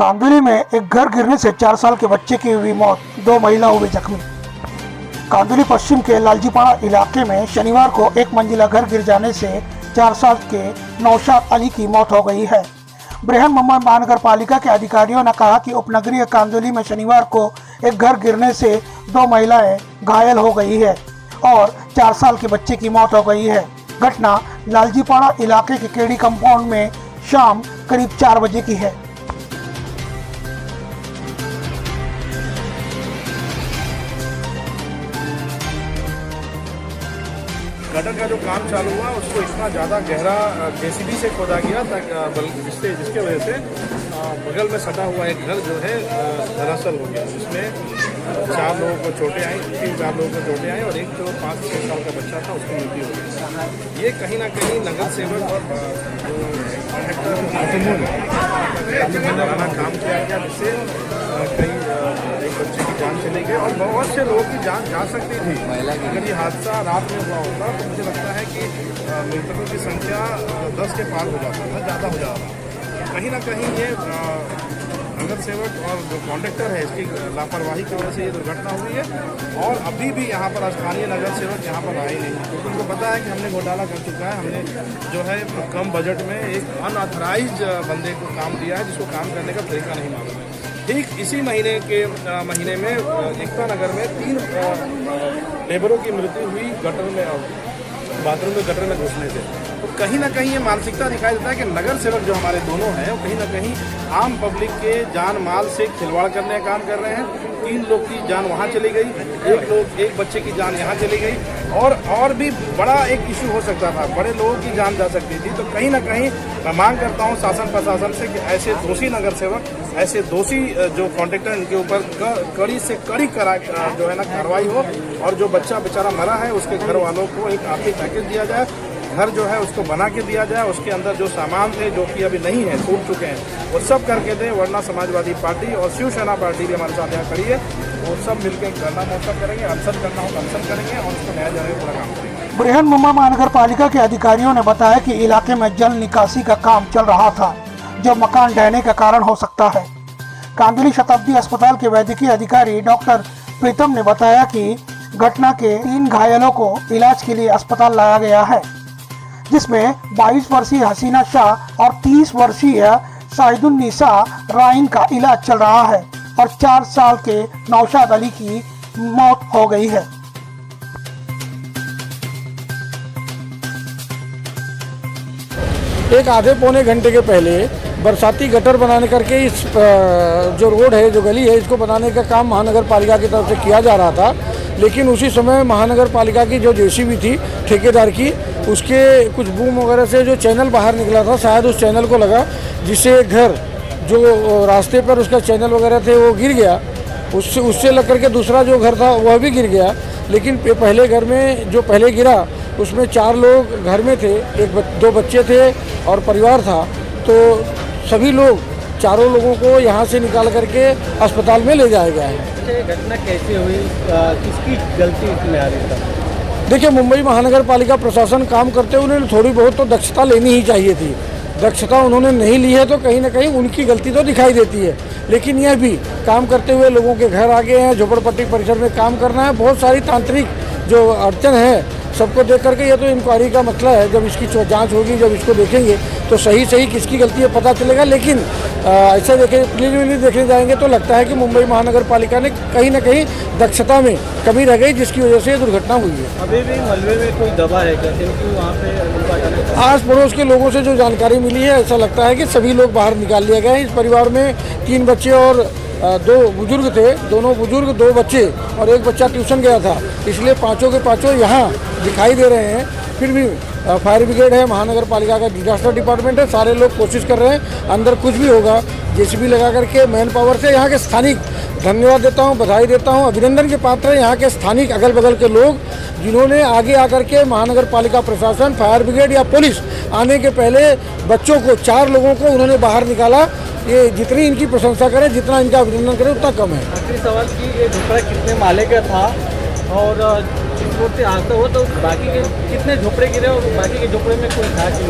कांदुली में एक घर गिरने से 4 साल के बच्चे की हुई मौत, 2 महिला हुए जख्मी। कांदुली पश्चिम के लालजीपाड़ा इलाके में शनिवार को एक मंजिला घर गिर जाने से 4 साल के नौशाद अली की मौत हो गई है। बृहन मुंबई महानगर पालिका के अधिकारियों ने कहा कि उपनगरीय कांदुली में शनिवार को एक घर गिरने से 2 महिलाएं घायल हो गई है और 4 साल के बच्चे की मौत हो गई है। घटना लालजीपाड़ा इलाके के केडी कंपाउंड में शाम करीब 4 बजे की है। गटर का जो काम चालू हुआ उसको इतना ज़्यादा गहरा जेसीबी से खोदा गया जिसके वजह से बगल में सटा हुआ एक घर जो है धराशायी हो गया, जिसमें 4 लोगों को चोटें आई, 3-4 लोगों को चोटें आई और एक जो 5-6 साल का बच्चा था उसकी मृत्यु हो गई। ये कहीं ना कहीं नगर सेवक और जो काम किया गया, जिससे कहीं एक बच्चे की जान चली गई और बहुत से लोगों की जान जा सकती थी। अगर ये हादसा रात में हुआ होता तो मुझे लगता है कि मृतकों की संख्या 10 के पार हो जाता था, ज़्यादा हो जाता। कहीं ना कहीं ये नगर सेवक और जो कॉन्ट्रैक्टर है इसकी लापरवाही की वजह से ये दुर्घटना हुई है। और अभी भी यहाँ पर स्थानीय नगर सेवक यहाँ पर आए नहीं, क्योंकि उनको पता है कि हमने घोटाला कर चुका है। हमने जो है कम बजट में एक अनऑथराइज बंदे को काम दिया है, जिसको काम करने का तरीका नहीं मालूम है। ठीक इसी महीने में एकता नगर में 3 लेबरों की मृत्यु हुई गटर में, बाथरूम में गटर में घुसने से। तो कहीं ना कहीं ये मानसिकता दिखाई देता है कि नगर सेवक जो हमारे दोनों हैं वो कहीं ना कहीं आम पब्लिक के जान माल से खिलवाड़ करने का काम कर रहे हैं। 3 लोग की जान वहाँ चली गई, एक बच्चे की जान यहाँ चली गई और भी बड़ा एक इशू हो सकता था, बड़े लोगों की जान जा सकती थी। तो कहीं ना कहीं मैं मांग करता हूँ शासन प्रशासन से कि ऐसे दोषी नगर सेवक, ऐसे दोषी जो कॉन्ट्रैक्टर, इनके ऊपर कड़ी से कड़ी जो है ना कार्रवाई हो और जो बच्चा बेचारा मरा है उसके घर वालों को एक आर्थिक पैकेज दिया जाए, घर जो है उसको बना के दिया जाए, उसके अंदर जो सामान थे जो कि अभी नहीं है, टूट चुके हैं, वो सब करके दें। वरना समाजवादी पार्टी और शिवसेना पार्टी भी हमारे साथ यहाँ खड़ी है, वो सब मिलकर धरना महोत्सव करेंगे, अनशन करना हो तो अनशन करेंगे और उसको न्याय देने का पूरा काम करेंगे। बृहन मुंबई महानगर पालिका के अधिकारियों ने बताया कि इलाके में जल निकासी का काम चल रहा था, जो मकान ढहने का कारण हो सकता है। कांदुली शताब्दी अस्पताल के वैद्यकीय अधिकारी डॉक्टर प्रीतम ने बताया कि घटना के 3 घायलों को इलाज के लिए अस्पताल लाया गया है, जिसमें 22 वर्षीय हसीना शाह और 30 वर्षीय शाहिदुन्निसा राइन का इलाज चल रहा है और 4 साल के नौशाद अली की मौत हो गई है। एक आधे पौने घंटे के पहले बरसाती गटर बनाने करके इस जो रोड है, जो गली है, इसको बनाने का काम महानगर पालिका की तरफ से किया जा रहा था। लेकिन उसी समय महानगर पालिका की जो जेसीबी थी ठेकेदार की, उसके कुछ बूम वगैरह से जो चैनल बाहर निकला था, शायद उस चैनल को लगा, जिससे घर जो रास्ते पर उसका चैनल वगैरह थे वो गिर गया। उससे लग करके दूसरा जो घर था वह भी गिर गया। लेकिन पहले घर में जो पहले गिरा उसमें 4 लोग घर में थे, 2 बच्चे थे और परिवार था। तो सभी लोग, 4 लोगों को यहाँ से निकाल करके अस्पताल में ले जाया गया है। ये घटना कैसे हुई, किसकी गलती इसमें आ रही था? देखिए, मुंबई महानगर पालिका प्रशासन काम करते हुए उन्हें थोड़ी बहुत तो दक्षता लेनी ही चाहिए थी। दक्षता उन्होंने नहीं ली है तो कहीं ना कहीं उनकी गलती तो दिखाई देती है। लेकिन यह भी काम करते हुए लोगों के घर आ गए हैं, झोपड़पट्टी परिसर में काम करना है, बहुत सारी तांत्रिक जो अड़चन है सबको देख करके ये तो इंक्वायरी का मसला है। जब इसकी जांच होगी, जब इसको देखेंगे तो सही किसकी गलती है पता चलेगा। लेकिन ऐसा प्रिलिमिनरी देखने जाएंगे तो लगता है कि मुंबई महानगर पालिका ने कहीं ना कहीं दक्षता में कमी रह गई, जिसकी वजह से ये दुर्घटना हुई है। अभी भी मलबे में कोई दबा है क्या, क्योंकि वहाँ पे आस पड़ोस के लोगों से जो जानकारी मिली है, ऐसा लगता है कि सभी लोग बाहर निकाल लिए गए हैं। इस परिवार में 3 बच्चे और 2 बुजुर्ग थे, दोनों बुजुर्ग, 2 बच्चे और एक बच्चा ट्यूशन गया था, इसलिए 5 के 5 यहाँ दिखाई दे रहे हैं। फिर भी फायर ब्रिगेड है, महानगर पालिका का डिजास्टर डिपार्टमेंट है, सारे लोग कोशिश कर रहे हैं, अंदर कुछ भी होगा जेसीबी लगा करके मैन पावर से। यहाँ के स्थानिक, धन्यवाद देता हूँ, बधाई देता हूँ, अभिनंदन के पात्र हैं यहाँ के स्थानिक अगल बगल के लोग, जिन्होंने आगे आकर के महानगर पालिका प्रशासन, फायर ब्रिगेड या पुलिस आने के पहले बच्चों को, 4 लोगों को उन्होंने बाहर निकाला। ये जितनी इनकी प्रशंसा करें, जितना इनका अभिनंदन करें, उतना कम है। आखिरी सवाल कि ये झोपड़ा कितने माले का था और जिस रोड से हादसा हुआ तो बाकी के कितने झोपड़े गिरे और बाकी के झोपड़े में कोई था कि?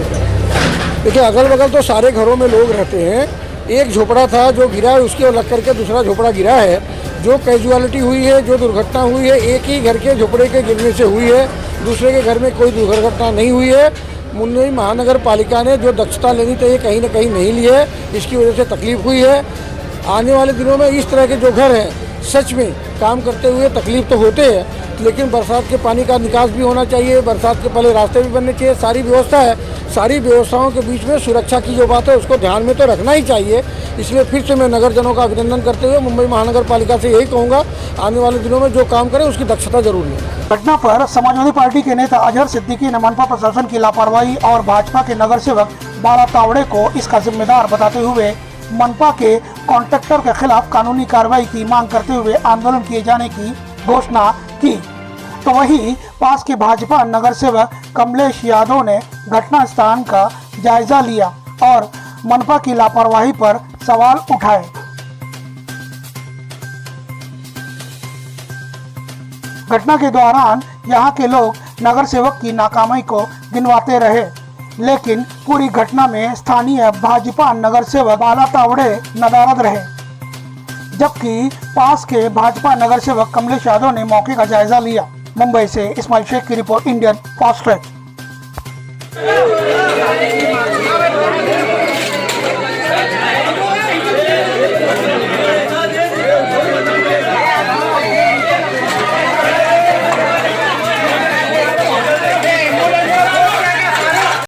देखिए, अगल बगल तो सारे घरों में लोग रहते हैं एक झोपड़ा था जो गिरा है, उसके अलग करके दूसरा झोपड़ा गिरा है। जो कैजुअलिटी हुई है, जो दुर्घटना हुई है, एक ही घर के झोपड़े के गिरने से हुई है, दूसरे के घर में कोई दुर्घटना नहीं हुई है। मुंबई महानगर पालिका ने जो दक्षता लेनी चाहिए कहीं ना कहीं नहीं ली है, इसकी वजह से तकलीफ हुई है। आने वाले दिनों में इस तरह के जो घर हैं, सच में काम करते हुए तकलीफ तो होते हैं, लेकिन बरसात के पानी का निकास भी होना चाहिए, बरसात के पहले रास्ते भी बनने चाहिए, सारी व्यवस्था है। सारी व्यवस्थाओं के बीच में सुरक्षा की जो बात है उसको ध्यान में तो रखना ही चाहिए। इसलिए फिर से मैं नगरजनों का अभिनंदन करते हुए मुंबई महानगर पालिका से यही कहूँगा, आने वाले दिनों में जो काम करें उसकी दक्षता जरूर लें। घटना पर समाजवादी पार्टी के नेता अजहर सिद्दीकी ने मनपा प्रशासन की लापरवाही और भाजपा के नगर सेवक बाला तावड़े को इसका जिम्मेदार बताते हुए मनपा के कॉन्ट्रैक्टर के खिलाफ कानूनी कार्रवाई की मांग करते हुए आंदोलन किए जाने की घोषणा की। तो वहीं पास के भाजपा नगर सेवक कमलेश यादव ने घटना स्थान का जायजा लिया और मनपा की लापरवाही पर सवाल उठाए। घटना के दौरान यहां के लोग नगर सेवक की नाकामी को गिनवाते रहे, लेकिन पूरी घटना में स्थानीय भाजपा नगर सेवक बाला तावड़े नदारद रहे, जबकि पास के भाजपा नगर सेवक कमलेश यादव ने मौके का जायजा लिया। मुंबई से इस्माइल शेख की रिपोर्ट, इंडियन फास्ट ट्रैक।